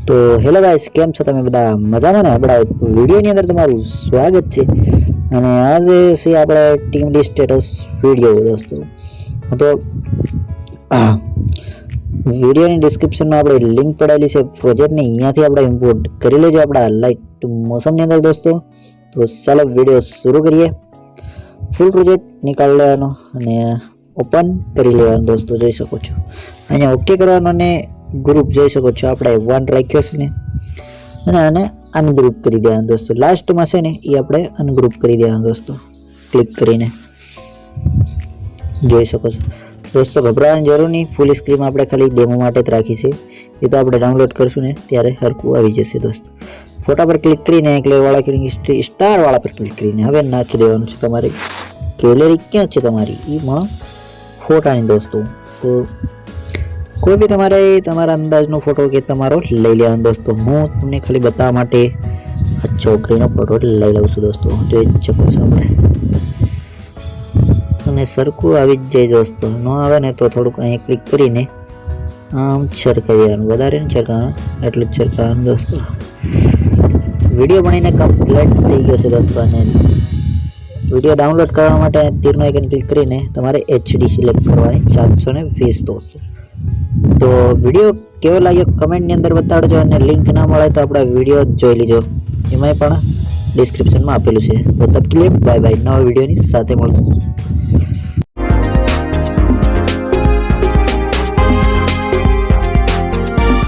તો hello guys, કેમ છો તમે બધા? મજામાં ને? આપણા વિડીયોની અંદર તમારું સ્વાગત છે. અને આજે છે આપણે ટીમ ડી સ્ટેટસ વિડીયો દોસ્તો. તો વિડીયોની ડિસ્ક્રિપ્શનમાં આપણે લિંક પડેલી છે પ્રોજેક્ટની, અહીંયાથી આપણે ઇમ્પોર્ટ કરી લેજો આપણા લાઇટ મોસમની અંદર દોસ્તો. તો ચાલો વિડીયો શરૂ કરીએ. ફૂલ પ્રોજેક્ટ નીકાળી લેવાનો અને ઓપન કરી લેવાનો દોસ્તો. જોઈ શકો છો અહીંયા ઓકે કરવાનો અને ગ્રુપ જોઈ શકો છો આપણે 1 રાખ્યો છે ને, અને આને અનગ્રુપ કરી દેવાનું દોસ્તો. લાસ્ટમાં છે ને એ આપણે અનગ્રુપ કરી દેવાનું દોસ્તો, ક્લિક કરીને. જોઈ શકો છો દોસ્તો, ગભરાવાની જરૂર નહીં. ફૂલ સ્ક્રીન આપણે ખાલી ડેમો માટે જ રાખી છે. એ તો આપણે ડાઉનલોડ કરશું ને ત્યારે હરખું આવી જશે દોસ્તો. ફોટા પર ક્લિક કરીને ક્લિયર વાળા કરીને સ્ટાર વાળા પર ક્લિક કરીને હવે નાખી દેવાનું છે તમારે ગેલેરી ક્યાં છે તમારી એમાં ફોટાની દોસ્તો. તો કોઈ બી તમારે તમારા અંદાજનો ફોટો કે તમારો લઈ લેવાનો દોસ્તો. હું તમને ખાલી બતાવવા માટે આ છોકરીનો ફોટો લઈ લઉં છું દોસ્તો. જોઈ શકો છો આપણે, અને સરખું આવી જ જાય દોસ્તો. ન આવે ને તો થોડુંક અહીં ક્લિક કરીને આમ છરકાઈ દેવાનું, વધારે ને છરકાવાનું, એટલું જ છરકાવાનું દોસ્તો. વિડીયો બનીને કમ્પ્લીટ થઈ ગયો છે દોસ્તો. અને વિડીયો ડાઉનલોડ કરવા માટે તીરનો આઇકન ક્લિક કરીને તમારે HD સિલેક્ટ કરવાની 420 દોસ્તો. તો વિડીયો કેવો લાગ્યો કમેન્ટની અંદર બતાડજો, અને લિંક ના મળે તો આપણા વિડીયો જોઈ લીજો, એમાંય પણ ડિસ્ક્રિપ્શનમાં આપેલું છે. તો તબ કે લીએ બાય બાય, નવા વિડીયોની સાથે મળશું.